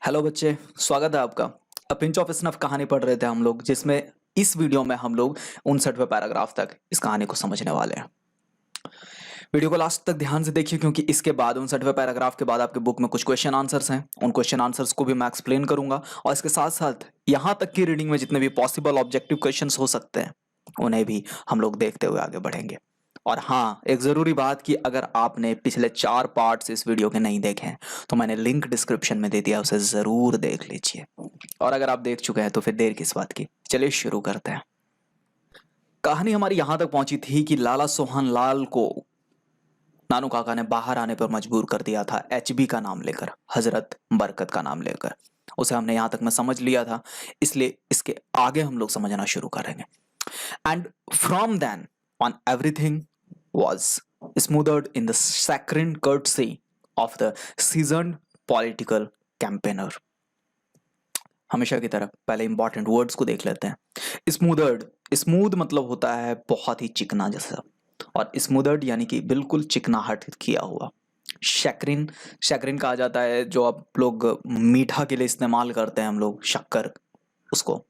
Hello बच्चे, स्वागत है आपका। अ पिंच ऑफ स्नफ कहानी पढ़ रहे थे हम लोग, जिसमें इस वीडियो में हम लोग 59वें पैराग्राफ तक इस कहानी को समझने वाले हैं। वीडियो को लास्ट तक ध्यान से देखिए, क्योंकि इसके बाद 59वें पैराग्राफ के बाद आपके बुक में कुछ क्वेश्चन आंसर्स हैं। उन क्वेश्चन आंसर्स को भी मैं एक्सप्लेन करूंगा, और इसके साथ साथ यहाँ तक की रीडिंग में जितने भी पॉसिबल ऑब्जेक्टिव क्वेश्चन हो सकते हैं उन्हें भी हम लोग देखते हुए आगे बढ़ेंगे। और हाँ, एक जरूरी बात कि अगर आपने पिछले 4 पार्ट्स इस वीडियो के नहीं देखे हैं तो मैंने लिंक डिस्क्रिप्शन में दे दिया, उसे जरूर देख लीजिए। और अगर आप देख चुके हैं तो फिर देर किस बात की, चलिए शुरू करते हैं। कहानी हमारी यहां तक पहुंची थी कि लाला सोहन लाल को नानू काका ने बाहर आने पर मजबूर कर दिया था, एचबी का नाम लेकर, हजरत बरकत का नाम लेकर। उसे हमने यहां तक में समझ लिया था, इसलिए इसके आगे हम लोग समझना शुरू करेंगे। And from then on everything was smothered in the saccharine courtesy of the seasoned political campaigner। हमेशा की तरह पहले इंपॉर्टेंट वर्ड्स को देख लेते हैं। स्मूदर्ड, स्मूथ मतलब होता है बहुत ही चिकना जैसा, और स्मूदर्ड यानी कि बिल्कुल चिकनाहट किया हुआ। शैक्रिन, शैक्रिन कहा जाता है जो आप लोग मीठा के लिए इस्तेमाल करते हैं, हम लोग शक्कर, उसको।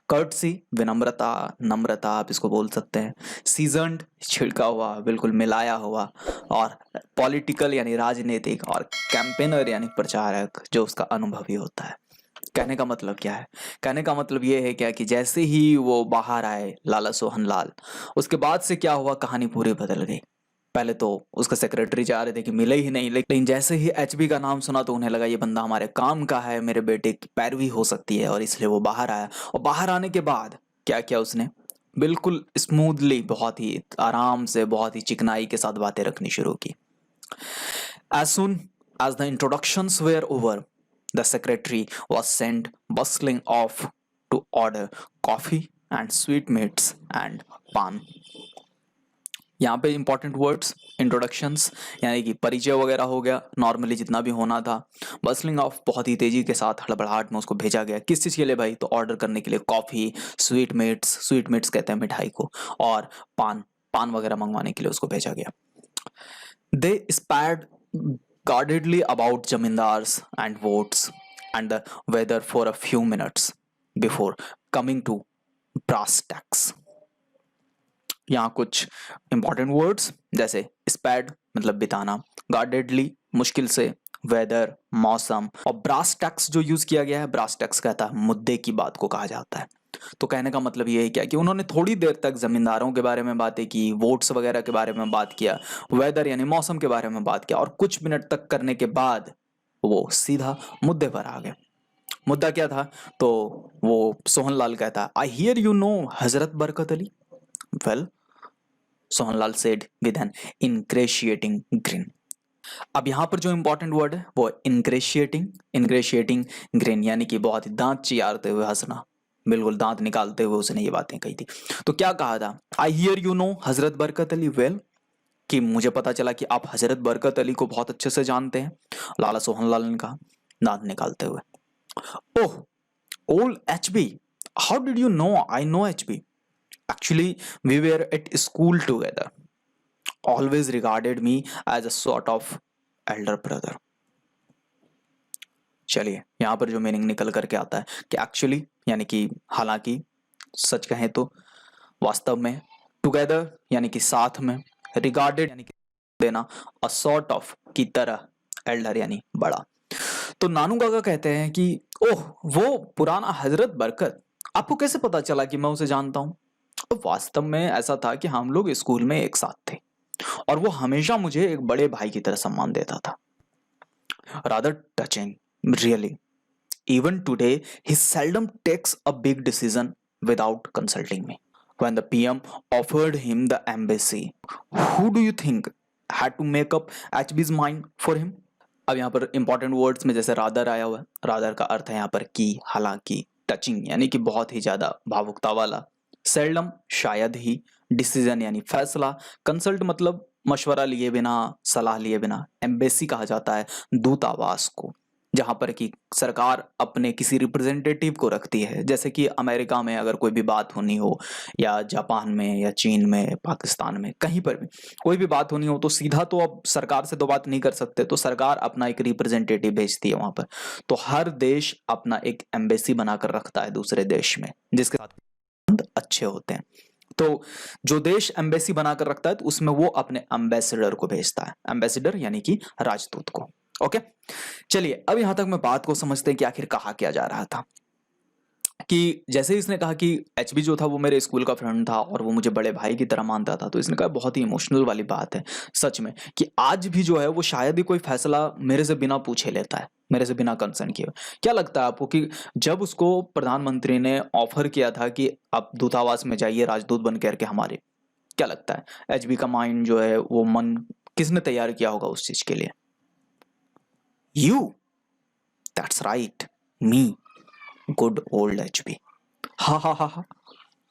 कर्टसी विनम्रता, नम्रता आप इसको बोल सकते हैं। सीजन्ड छिड़का हुआ, बिल्कुल मिलाया हुआ। और पॉलिटिकल यानी राजनीतिक, और कैंपेनर यानी प्रचारक जो उसका अनुभवी होता है। कहने का मतलब क्या है? कहने का मतलब ये है क्या कि जैसे ही वो बाहर आए लाला सोहन लाल, उसके बाद से क्या हुआ, कहानी पूरी बदल गई। पहले तो उसका सेक्रेटरी चाह रहे थे कि मिले ही नहीं, लेकिन जैसे ही एचबी का नाम सुना तो उन्हें लगा ये बंदा हमारे काम का है, मेरे बेटे की पैरवी हो सकती है, और इसलिए वो बाहर आया। और बाहर आने के बाद क्या किया उसने? बिल्कुल स्मूथली, बहुत ही आराम से, बहुत ही चिकनाई के साथ बातें रखनी शुरू की। As soon as the introductions were over, the secretary was sent bustling off to order coffee and sweetmeats and pan। यहाँ पे इंपॉर्टेंट वर्ड्स, इंट्रोडक्शंस यानी कि परिचय वगैरह हो गया, नॉर्मली जितना भी होना था। बसलिंग ऑफ बहुत ही तेजी के साथ, हड़बड़ाहट में उसको भेजा गया। किस चीज़ के लिए भाई? तो ऑर्डर करने के लिए कॉफ़ी, स्वीटमेट्स, स्वीटमेट्स कहते हैं मिठाई को, और पान, पान वगैरह मंगवाने के लिए उसको भेजा गया। दे स्पैड guardedly about zamindars and votes and the weather for a few minutes before coming to brass tacks। यहाँ कुछ इंपॉर्टेंट वर्ड्स जैसे स्पैड मतलब बिताना, गार्डेडली मुश्किल से, वेदर मौसम, और ब्रास टैक्स जो यूज किया गया है, ब्रास टैक्स कहता है मुद्दे की बात को कहा जाता है। तो कहने का मतलब ये है क्या कि उन्होंने थोड़ी देर तक जमींदारों के बारे में बातें की, वोट्स वगैरह के बारे में बात किया, वेदर यानी मौसम के बारे में बात किया, और कुछ मिनट तक करने के बाद वो सीधा मुद्दे पर आ गए। मुद्दा क्या था? तो वो सोहनलाल कहता, I hear you know Hazrat Barkat Ali. Well, Sohanlal said with an ingratiating grin. अब यहाँ पर जो इंपॉर्टेंट वर्ड है वो इनग्रेशिएटिंग, इनग्रेशिएटिंग ग्रिन यानी कि बहुत ही दांत चियारते हुए हंसना, बिल्कुल दांत निकालते हुए उसने ये बातें कही थी। तो क्या कहा था? I hear you know Hazrat Barkat Ali well, कि मुझे पता चला कि आप हजरत बरकत अली को बहुत अच्छे से जानते हैं, लाला सोहनलाल ने कहा दांत निकालते हुए। Oh, old HB, how did you know I know HB? Actually, we were at school together. Always regarded me as a sort of elder brother। चलिए, यहाँ पर जो मीनिंग निकल करके आता है कि एक्चुअली यानी कि हालांकि, सच कहें तो, वास्तव में, टुगेदर यानी कि साथ में, रिगार्डेड यानी कि देना, अ सॉर्ट ऑफ की तरह, एल्डर यानी बड़ा। तो नानू काका कहते हैं कि ओह, वो पुराना हजरत बरकत, आपको कैसे पता चला कि मैं उसे जानता हूँ? वास्तव में ऐसा था कि हम लोग स्कूल में एक साथ थे, और वो हमेशा मुझे एक बड़े भाई की तरह सम्मान देता था। Rather touching, really. Even today, he seldom takes a big decision without consulting me। When the PM offered him the embassy, who do you think had to make up HB's mind for him? अब यहाँ पर important words में जैसे rather आया हुआ है, rather का अर्थ है यहाँ पर की, हालांकि, टचिंग यानी कि बहुत ही ज्यादा भावुकता वाला, सेल्डम शायद ही, डिसीजन यानी फैसला, कंसल्ट मतलब मशवरा लिए बिना, सलाह लिए बिना, एम्बेसी कहा जाता है दूतावास को, जहां पर कि सरकार अपने किसी रिप्रेजेंटेटिव को रखती है, जैसे कि अमेरिका में अगर कोई भी बात होनी हो, या जापान में, या चीन में, पाकिस्तान में, कहीं पर भी कोई भी बात होनी हो, तो सीधा तो अब सरकार से तो बात नहीं कर सकते, तो सरकार अपना एक रिप्रेजेंटेटिव भेजती है वहां पर। तो हर देश अपना एक एम्बेसी बनाकर रखता है दूसरे देश में, जिसके साथ संबंध अच्छे होते हैं। तो जो देश एम्बेसी बनाकर रखता है, तो उसमें वो अपने एम्बेसडर को भेजता है, एम्बेसडर यानी कि राजदूत को। ओके, चलिए अब यहां तक मैं बात को समझते हैं कि आखिर कहा क्या जा रहा था। कि जैसे ही इसने कहा कि एचबी जो था वो मेरे स्कूल का फ्रेंड था और वो मुझे बड़े भाई की तरह मानता था, तो इसने कहा बहुत ही इमोशनल वाली बात है सच में, कि आज भी जो है वो शायद ही कोई फैसला मेरे से बिना पूछे लेता है, मेरे से बिना कंसर्न किए। क्या लगता है आपको कि जब उसको प्रधानमंत्री ने ऑफर किया था कि आप दूतावास में जाइए राजदूत बन करके हमारे, क्या लगता है एचबी का माइंड जो है वो मन किसने तैयार किया होगा उस चीज के लिए? You, that's right, me, good old HB. Ha ha ha ha,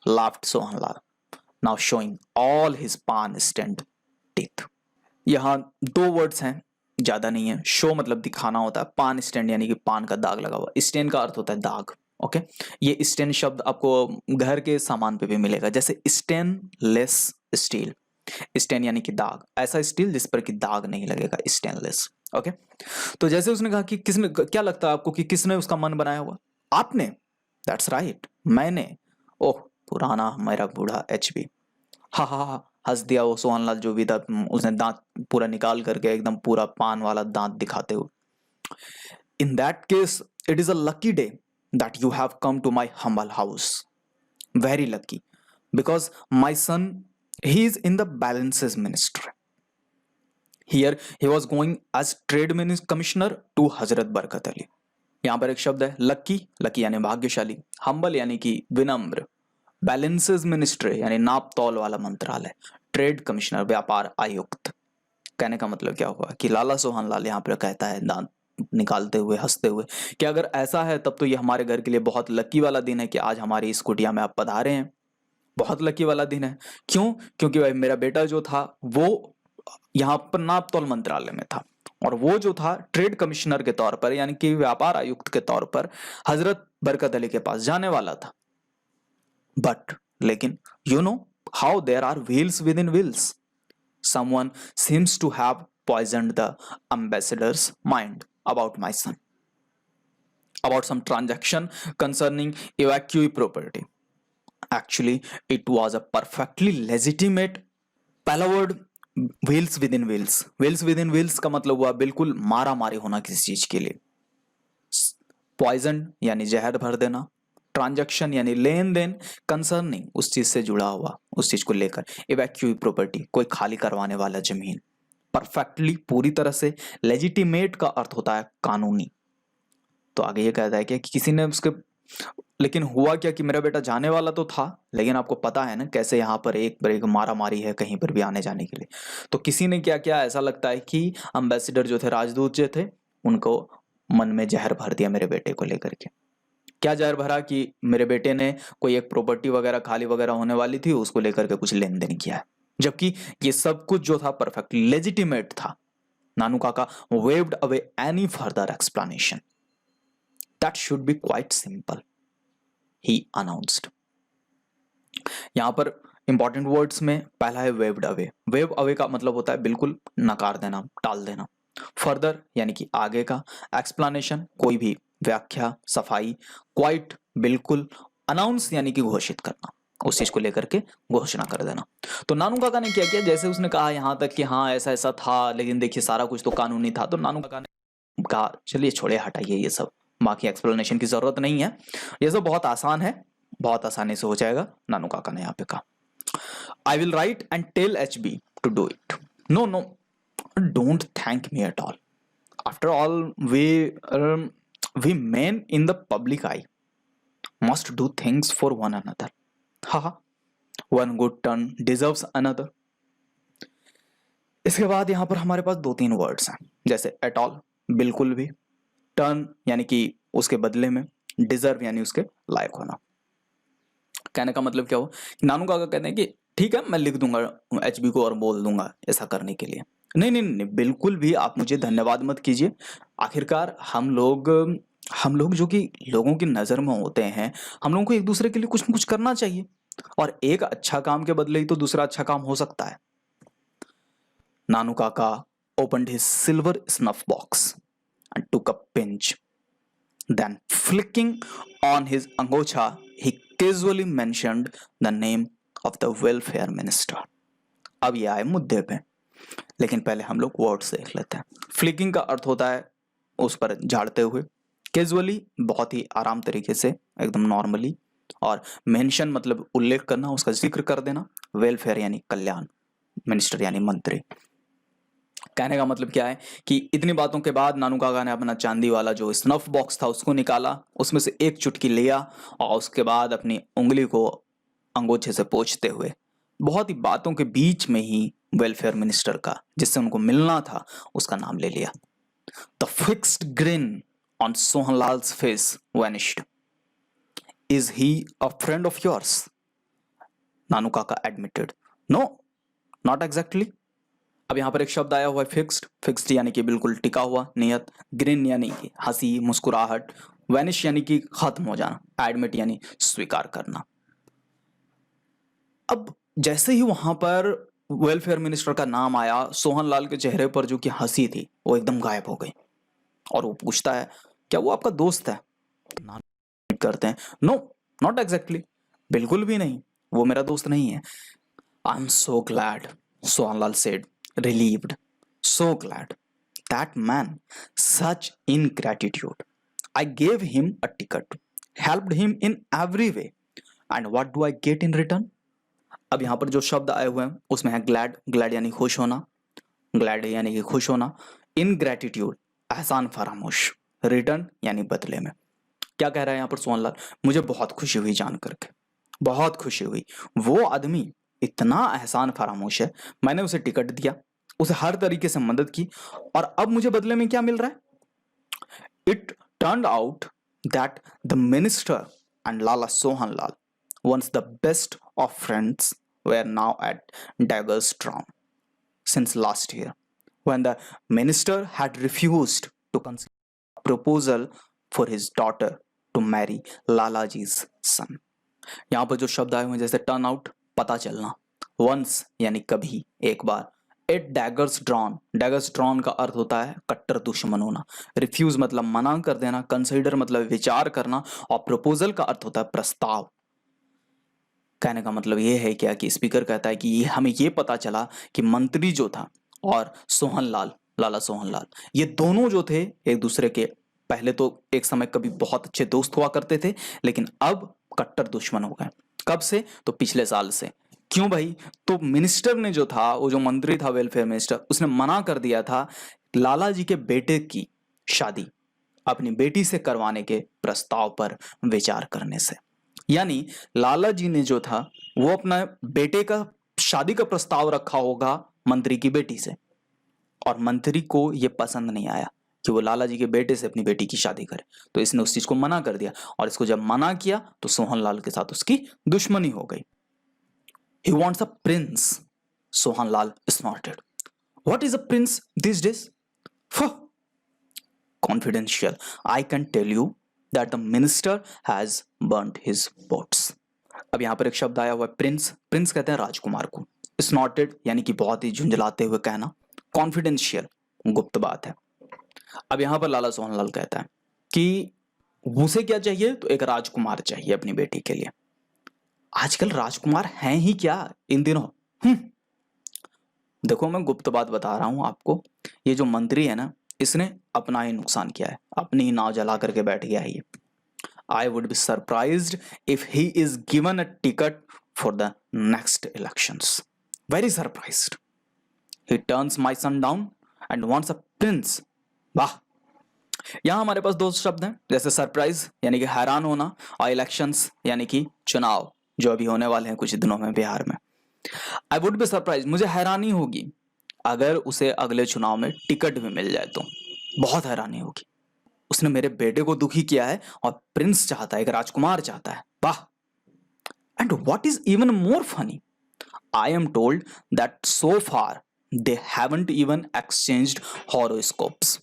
laughed Sohanlal, now showing all his pan-stand teeth. यहाँ दो वर्ड्स हैं, ज्यादा नहीं है। शो मतलब दिखाना होता है, पान स्टैंड यानी कि पान का दाग लगा हुआ, स्टेन का अर्थ होता है दाग। ओके, ये स्टेन शब्द आपको घर के सामान पे भी मिलेगा, जैसे स्टेनलेस स्टील, स्टेन यानी कि दाग, ऐसा स्टील जिस पर कि दाग नहीं लगेगा, स्टेनलेस। ओके, तो जैसे उसने कहा कि किसने, क्या लगता है आपको कि किसने उसका मन बनाया होगा? आपने, दैट्स राइट, मैंने। ओह पुराना मेरा बूढ़ा एचबी, हा हा हा, हंस दिया वो सोहनलाल जो भी था, उसने दांत पूरा निकाल करके एकदम पूरा पान वाला दांत दिखाते हुए। In that case it is a lucky day that you have come to my humble house, very lucky, because my son he is in the balances ministry. Here he was going as trade commissioner to Hazrat Barkat Ali. यहां पर एक शब्द है lucky, lucky यानी भाग्यशाली, humble यानी कि विनम्र, बैलेंसेस मिनिस्ट्री यानी नाप तौल वाला मंत्रालय, ट्रेड कमिश्नर व्यापार आयुक्त। कहने का मतलब क्या हुआ कि लाला सोहनलाल यहाँ पर कहता है दांत निकालते हुए, हंसते हुए, कि अगर ऐसा है तब तो ये हमारे घर के लिए बहुत लकी वाला दिन है कि आज हमारी इस कुटिया में आप पधारे हैं। बहुत लकी वाला दिन है। क्यों? क्योंकि भाई मेरा बेटा जो था वो यहाँ पर नाप तौल मंत्रालय में था, और वो जो था ट्रेड कमिश्नर के तौर पर यानी कि व्यापार आयुक्त के तौर पर हजरत बरकत अली के पास जाने वाला था। बट लेकिन you know how there are wheels within wheels, someone seems to have poisoned the ambassador's mind about my son, about some transaction concerning evacuee property. Actually, it was a perfectly legitimate, पहला word wheels within wheels, wheels within wheels का मतलब हुआ बिल्कुल मारा मारी होना किसी चीज के लिए, पॉइजन यानी जहर भर देना, ट्रांजैक्शन यानी लेन देन, कंसर्निंग उस चीज से जुड़ा हुआ, उस चीज को लेकर, इवैक्यूई प्रॉपर्टी कोई खाली करवाने वाला जमीन, परफेक्टली पूरी तरह से, लेजिटिमेट का अर्थ होता है कानूनी। तो आगे ये कहता है कि किसी ने उसके, लेकिन हुआ क्या कि मेरा बेटा जाने वाला तो था, लेकिन आपको पता है ना कैसे यहाँ पर एक पर एक मारा मारी है कहीं पर भी आने जाने के लिए। तो किसी ने क्या किया, ऐसा लगता है कि अम्बेसडर जो थे, राजदूत जो थे, उनको मन में जहर भर दिया मेरे बेटे को लेकर के। क्या जहर भरा कि मेरे बेटे ने कोई एक प्रॉपर्टी वगैरह खाली वगैरह होने वाली थी, उसको लेकर के कुछ लेन देन किया है, जबकि ये सब कुछ जो था परफेक्टली लेजिटिमेट था। नानू काका waived away any further explanation, that should be quite simple, he announced. यहां पर इंपॉर्टेंट वर्ड्स में पहला है वेव्ड अवे। वेव अवे का मतलब होता है बिल्कुल नकार देना, टाल देना। फर्दर यानी कि आगे का, एक्सप्लेनेशन कोई भी व्याख्या, सफाई, क्वाइट बिल्कुल, अनाउंस यानी कि घोषित करना, उस चीज को लेकर के घोषणा कर देना। तो नानू काका ने क्या किया, जैसे उसने कहा यहां तक कि हाँ ऐसा ऐसा था, लेकिन देखिए सारा कुछ तो कानूनी था, तो नानू काका ने कहा चलिए छोड़े, हटाइए ये सब, बाकी एक्सप्लेनेशन की जरूरत नहीं है, ये सब बहुत आसान है, बहुत आसानी से हो जाएगा। नानू काका ने यहाँ पे कहा I will write and tell HB to do it. No no, don't thank me at all, after all we men in the public eye must do things for one another. Haha, one good turn deserves another. इसके बाद यहां पर हमारे पास दो तीन words हैं, जैसे at all बिल्कुल भी, टर्न यानी कि उसके बदले में, डिजर्व यानी उसके लायक होना। कहने का मतलब क्या हो, नानू काका कहते हैं कि ठीक है मैं लिख दूंगा एचबी को और बोल दूंगा ऐसा करने के लिए। नहीं नहीं नहीं, बिल्कुल भी आप मुझे धन्यवाद मत कीजिए, आखिरकार हम लोग जो कि लोगों की नज़र में होते हैं, हम लोगों को एक दूसरे के लिए कुछ न कुछ करना चाहिए, और एक अच्छा काम के बदले ही तो दूसरा अच्छा काम हो सकता है। नानू काका opened his silver snuff box and took a pinch. Then, flicking on his angocha, he casually mentioned the name of the welfare minister. अब ये आए मुद्दे पे, लेकिन पहले हम लोग वर्ड्स देख लेते हैं। फ्लिकिंग का अर्थ होता है उस पर झाड़ते हुए, कैजुअली बहुत ही आराम तरीके से, एकदम नॉर्मली, और मेंशन मतलब उल्लेख करना, उसका जिक्र कर देना, वेलफेयर यानी कल्याण, मिनिस्टर यानी मंत्री। कहने का मतलब क्या है कि इतनी बातों के बाद नानू काका ने अपना चांदी वाला जो स्नफ बॉक्स था उसको निकाला, उसमें से एक चुटकी लिया और उसके बाद अपनी उंगली को अंगोछे से पोंछते हुए बहुत ही बातों के बीच में ही वेलफेयर मिनिस्टर का, जिससे उनको मिलना था, उसका नाम ले लिया। The fixed grin on Sohanlal's face vanished. Is he a friend of yours? Nanu Kaka admitted, no, not exactly. अब यहां पर एक शब्द आया हुआ है फिक्स्ड। फिक्स्ड यानी कि बिल्कुल टिका हुआ, नियत। ग्रिन यानी कि हंसी, मुस्कुराहट। वैनिश यानी कि खत्म हो जाना। एडमिट यानी स्वीकार करना। अब जैसे ही वहां पर वेलफेयर मिनिस्टर का नाम आया, सोहनलाल के चेहरे पर जो कि हंसी थी वो एकदम गायब हो गई, और वो पूछता है, क्या वो आपका दोस्त है? करते हैं, नो, नॉट एग्जैक्टली, बिल्कुल भी नहीं, वो मेरा दोस्त नहीं है। I am so glad, Sohanlal said, relieved, so glad. That man, such ingratitude. I gave him a ticket, helped him in every way, and what do I get in return? अब यहाँ पर जो शब्द आए हुए हैं उसमें है ग्लैड। ग्लैड यानी खुश होना, ग्लैड यानी कि खुश होना। इनग्रेटिट्यूड, एहसान फरामोश। रिटर्न यानी बदले में। क्या कह रहा है यहाँ पर सोहनलाल? मुझे बहुत खुशी हुई जान करके, बहुत खुशी हुई। वो आदमी इतना एहसान फरामोश है, मैंने उसे टिकट दिया, उसे हर तरीके से मदद की, और अब मुझे बदले में क्या मिल रहा है? It turned out that the minister and Lala Sohanlal, once the best of friends, were now at daggers drawn since last year, when the minister had refused to consider a proposal for his daughter to marry Lalaji's son. यहां पर जो शब्द आए हुए हैं जैसे turn out, पता चलना, वंस यानी कभी, एक बार, at daggers drawn, daggers drawn का अर्थ होता है कट्टर दुश्मन होना, रिफ्यूज मतलब मना कर देना, कंसीडर मतलब विचार करना, और प्रपोजल का अर्थ होता है प्रस्ताव। कहने का मतलब ये है क्या कि स्पीकर कहता है कि हमें ये पता चला कि मंत्री जो था और सोहनलाल, लाला सोहनलाल, ये दोनों जो थे एक दूसरे के पहले तो एक समय कभी बहुत अच्छे दोस्त हुआ करते थे, लेकिन अब कट्टर दुश्मन हो गए। कब से? तो पिछले साल से। क्यों भाई? तो मिनिस्टर ने जो था, वो जो मंत्री था वेलफेयर मिनिस्टर, उसने मना कर दिया था लाला जी के बेटे की शादी अपनी बेटी से करवाने के प्रस्ताव पर विचार करने से। यानी लाला जी ने जो था वो अपना बेटे का शादी का प्रस्ताव रखा होगा मंत्री की बेटी से, और मंत्री को ये पसंद नहीं आया कि वो लाला जी के बेटे से अपनी बेटी की शादी करे, तो इसने उस चीज को मना कर दिया, और इसको जब मना किया तो सोहनलाल के साथ उसकी दुश्मनी हो गई। He wants a prince, Sohanlal snorted. What is a prince these days? Phew. Confidential. I can tell you that the minister has burnt his boats. अब यहां पर एक शब्द आया हुआ है प्रिंस। प्रिंस कहते हैं राजकुमार को। स्नॉटेड यानी कि बहुत ही झुंझलाते हुए कहना। कॉन्फिडेंशियल, गुप्त बात है। अब यहां पर लाला सोहनलाल कहता है कि उसे क्या चाहिए? तो एक राजकुमार चाहिए अपनी बेटी के लिए। आजकल राजकुमार हैं ही क्या इन दिनों। देखो, मैं गुप्त बात बता रहा हूं आपको, ये जो मंत्री है ना, इसने अपना ही नुकसान किया है, अपनी ही नाव जला करके बैठ गया है ये। I would be surprised if he is given a ticket for the next elections. Very surprised. He turns my son down and wants a prince. वाह! यहां हमारे पास दो शब्द हैं, जैसे सरप्राइज यानी कि हैरान होना, और इलेक्शंस यानी कि चुनाव जो अभी होने वाले हैं कुछ दिनों में बिहार में। आई वुड बी सरप्राइज, मुझे हैरानी होगी अगर उसे अगले चुनाव में टिकट भी मिल जाए तो, बहुत हैरानी होगी। उसने मेरे बेटे को दुखी किया है और प्रिंस चाहता है, एक राजकुमार चाहता है। वाह! And what is even more funny, I am told that so far they haven't even exchanged horoscopes.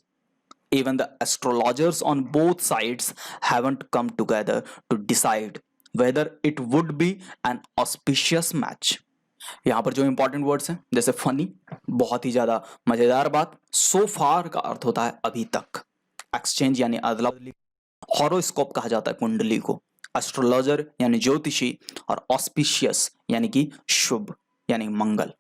Even the astrologers on both sides haven't come together to decide whether it would be an auspicious match. यहाँ पर जो important words हैं जैसे funny, बहुत ही ज्यादा मजेदार बात, सो फार का अर्थ होता है अभी तक, एक्सचेंज यानी अदला बदली, हॉरोस्कोप कहा जाता है कुंडली को, एस्ट्रोलॉजर यानी ज्योतिषी, और ऑस्पिशियस यानी कि शुभ यानी मंगल।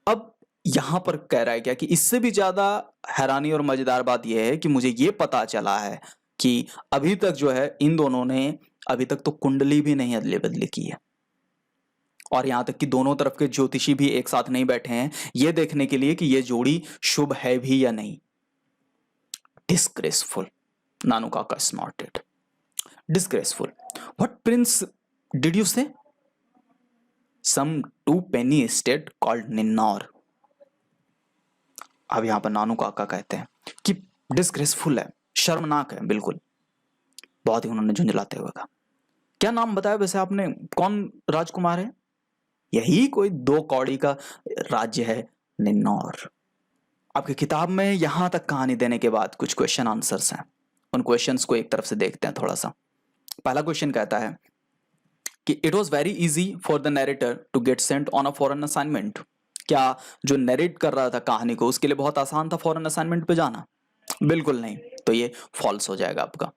अब यहां पर कह रहा है क्या कि इससे भी ज्यादा हैरानी और मजेदार बात यह है कि मुझे ये पता चला है कि अभी तक जो है इन दोनों ने अभी तक तो कुंडली भी नहीं अदली बदली की है, और यहां तक कि दोनों तरफ के ज्योतिषी भी एक साथ नहीं बैठे हैं ये देखने के लिए कि ये जोड़ी शुभ है भी या नहीं। डिस्ग्रेसफुल। नानू काका स्नॉटेड। Disgraceful. What Prince did you से? सम 2 penny estate called निन्नौर। अब यहां पर नानू काका कहते हैं कि डिस्ग्रेसफुल है, शर्मनाक है, बिल्कुल, बहुत ही उन्होंने झुंझलाते हुए कहा। क्या नाम बताया वैसे आपने, कौन राजकुमार है? यही कोई 2 कौड़ी का राज्य है निन्नौर। आपकी किताब में यहां तक कहानी देने के बाद कुछ क्वेश्चन आंसर्स हैं, उन क्वेश्चंस को एक तरफ से देखते हैं थोड़ा सा। पहला क्वेश्चन कहता है कि it was very easy for the narrator to get sent on a foreign assignment. क्या जो नरेट कर रहा था कहानी को उसके लिए बहुत आसान था फॉरेन असाइनमेंट पे जाना? बिल्कुल नहीं, तो ये फॉल्स हो जाएगा आपका।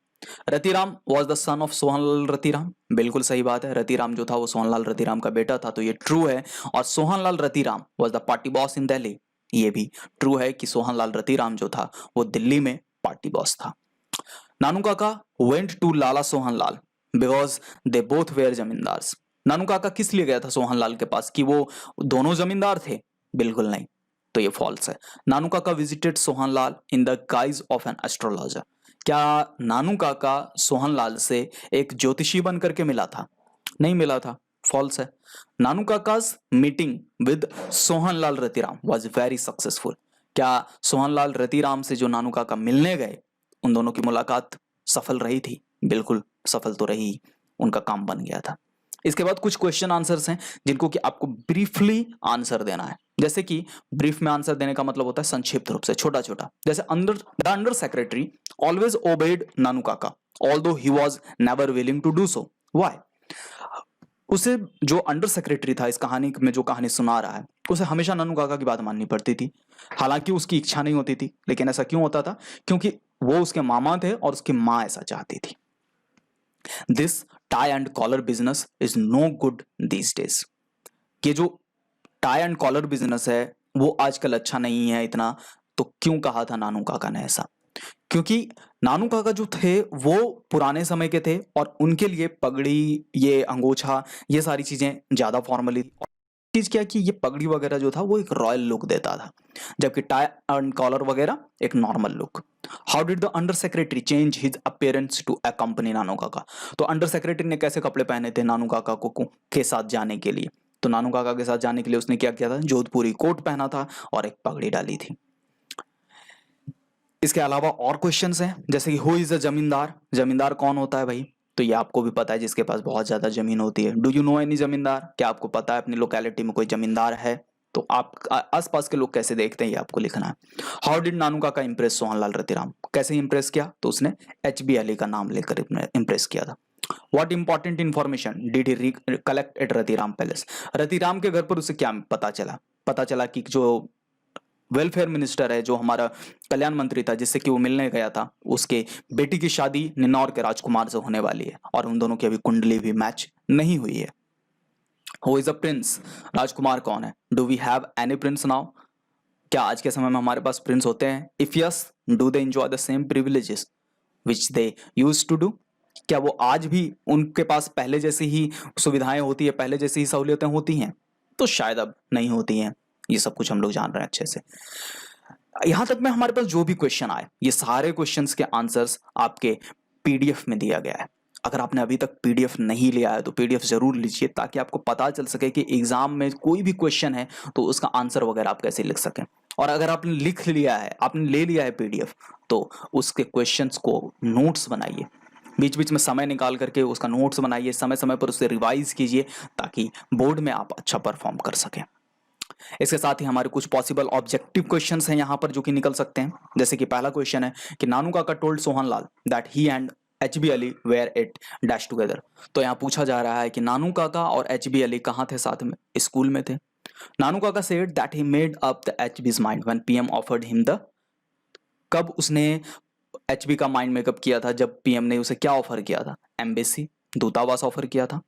Ratiram was the son of Sohanlal Ratiram. बिल्कुल सही बात है, रतिराम जो था वो सोहनलाल रतिराम का बेटा था, तो ये ट्रू है। और Sohanlal Ratiram was the party boss इन दिल्ली। ये भी ट्रू है कि सोहनलाल रतिराम जो था वो दिल्ली में पार्टी बॉस था। Nanu Kaka went to Lala Sohanlal because they both were zamindars. Nanu Kaka किस लिए गया था सोहनलाल के पास, कि वो दोनों जमींदार थे? बिल्कुल नहीं, तो ये फॉल्स है। नानू काका visited Sohanlal in the guys of an astrologer. क्या नानू काका सोहनलाल से एक ज्योतिषी बन करके मिला था? नहीं मिला था, फॉल्स है। Nanu Kaka's meeting with Sohanlal Ratiram was very successful. क्या सोहनलाल रतिराम से जो नानू काका मिलने गए उन दोनों की मुलाकात सफल रही थी? बिल्कुल सफल तो रही, उनका काम बन गया था। इसके बाद कुछ क्वेश्चन आंसर्स हैं जिनको कि आपको ब्रीफली आंसर देना है। जैसे कि ब्रीफ में आंसर देने का मतलब होता है संक्षिप्त रूप से, छोटा छोटा। जैसे under secretary always obeyed Nanu Kaka although he was never willing to do so. Why? उसे जो अंडर सेक्रेटरी था इस कहानी में जो कहानी सुना रहा है उसे हमेशा नानू काका की बात माननी पड़ती थी, हालांकि उसकी इच्छा नहीं होती थी। लेकिन ऐसा क्यों होता था? क्योंकि वो उसके मामा थे और उसकी माँ ऐसा चाहती थी। This tie and collar business is no good these days. ये जो टाई एंड कॉलर बिजनेस है वो आजकल अच्छा नहीं है इतना। तो क्यों कहा था नानू काका ने ऐसा? क्योंकि नानू काका जो थे वो पुराने समय के थे और उनके लिए पगड़ी, ये अंगोछा, ये सारी चीजें ज्यादा फॉर्मली। चीज क्या कि ये पगड़ी वगैरह जो था वो एक रॉयल लुक देता था, जबकि टाई एंड कॉलर वगैरह एक normal look. How did the under secretary change his appearance to accompany Nanu Kaka? तो अंडर सेक्रेटरी ने कैसे कपड़े पहने थे नानू काका को के साथ जाने के लिए? तो नानू काका के साथ जाने के लिए उसने क्या किया था? जोधपुरी कोट पहना था और एक पगड़ी डाली थी। इसके अलावा और क्वेश्चंस हैं, जैसे कि हु इज अ जमींदार? जमींदार कौन होता है भाई? तो ये आपको भी पता है, जिसके पास बहुत ज्यादा जमीन होती है। डू यू नो एनी जमींदार? क्या आपको पता है अपनी लोकेलिटी में कोई जमींदार है? तो आप आसपास के लोग कैसे देखते हैं ये आपको लिखना है। हाउ डिड नानू काका इंप्रेस सोहनलाल रतिराम? कैसे इंप्रेस किया? तो उसने एचबी अली का नाम लेकर इंप्रेस किया था। What important information did he collect at Ratiram palace? Ratiram के घर पर उसे क्या पता चला? पता चला कि जो वेलफेयर मिनिस्टर है, जो हमारा कल्याण मंत्री था जिससे कि वो मिलने गया था, उसके बेटी की शादी निन्नौर के राजकुमार से होने वाली है और उन दोनों की अभी कुंडली भी मैच नहीं हुई है। Who is a prince? राजकुमार कौन है? Do we have any prince now? क्या आज के समय में हमारे पास प्रिंस होते हैं? If yes, do they enjoy the same privileges which they used to do? क्या वो आज भी उनके पास पहले जैसी ही सुविधाएं होती है, पहले जैसी ही सहूलियतें होती हैं? तो शायद अब नहीं होती हैं। ये सब कुछ हम लोग जान रहे हैं अच्छे से। यहां तक में हमारे पास जो भी क्वेश्चन आए, ये सारे क्वेश्चंस के आंसर्स आपके पीडीएफ में दिया गया है। अगर आपने अभी तक पीडीएफ नहीं लिया है तो पीडीएफ जरूर लीजिए, ताकि आपको पता चल सके कि एग्जाम में कोई भी क्वेश्चन है तो उसका आंसर वगैरह आप कैसे लिख सकें। और अगर आपने लिख लिया है, आपने ले लिया है पीडीएफ, तो उसके क्वेश्चंस को नोट्स बनाइए, बीच बीच में समय निकाल करके उसका नोट्स बनाइए, समय समय पर उसे रिवाइज कीजिए, ताकि बोर्ड में आप अच्छा परफॉर्म कर सकें। इसके साथ ही हमारे कुछ पॉसिबल ऑब्जेक्टिव क्वेश्चंस हैं यहाँ पर जो कि निकल सकते हैं। जैसे कि पहला क्वेश्चन है कि Nanu Kaka told Sohan Lal that he and HB. Ali were it dash together. तो यहाँ पूछा जा रहा है कि नानू काका और एच.बी. अली कहाँ थे साथ में, स्कूल में थे। Nanu Kaka said that he made up the HB's mind when PM offered him the, कब उसने एच.बी. का माइंड मेकअप किया था, जब पीएम ने उसे क्या ऑफर किया था, एम्बेसी, दूतावास ऑफर किया था।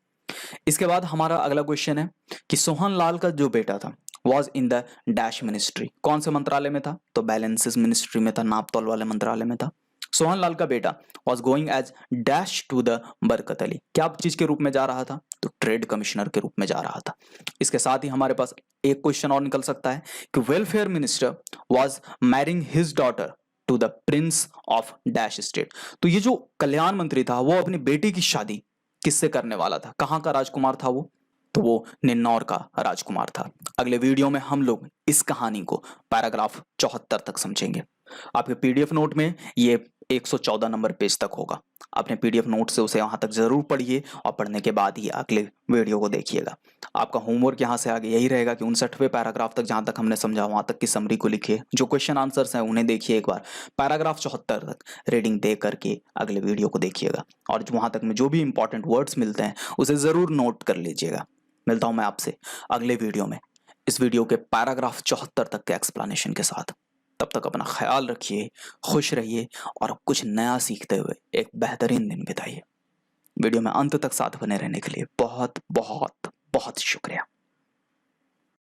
इसके बाद हमारा अगला क्वेश्चन है कि सोहन लाल का जो बेटा था was in the dash ministry, कौन से मंत्रालय में था, तो बैलेंसेस मिनिस्ट्री में था, नाप तौल वाले मंत्रालय में था। सोहन लाल का बेटा was going as dash to the Barkat Ali, क्या चीज के रूप में जा रहा था, तो ट्रेड कमिश्नर के रूप में जा रहा था। इसके साथ ही हमारे पास एक क्वेश्चन और निकल सकता है कि welfare minister was marrying his daughter to the prince of dash state. तो ये जो कल्याण मंत्री था वो अपनी बेटी की शादी किससे करने वाला था, कहां का राजकुमार था वो, तो वो निन्नौर का राजकुमार था। अगले वीडियो में हम लोग इस कहानी को पैराग्राफ 74 तक समझेंगे। आपके पीडीएफ नोट में ये 114 नंबर पेज तक होगा। अपने पीडीएफ नोट से उसे वहां तक जरूर पढ़िए और पढ़ने के बाद ही अगले वीडियो को देखिएगा। आपका होमवर्क यहाँ से आगे यही रहेगा कि 59वें पैराग्राफ तक जहां तक हमने समझा वहां तक की समरी को लिखिए, जो क्वेश्चन आंसर्स हैं उन्हें देखिए एक बार, पैराग्राफ 74 तक रीडिंग दे करके अगले वीडियो को देखिएगा और वहां तक में जो भी इंपॉर्टेंट वर्ड्स मिलते हैं उसे जरूर नोट कर लीजिएगा। मिलता हूं मैं आपसे अगले वीडियो में इस वीडियो के पैराग्राफ 74 तक के एक्सप्लेनेशन के साथ। तब तक अपना ख्याल रखिए, खुश रहिए और कुछ नया सीखते हुए एक बेहतरीन दिन बिताइए। वीडियो में अंत तक साथ बने रहने के लिए बहुत बहुत बहुत शुक्रिया।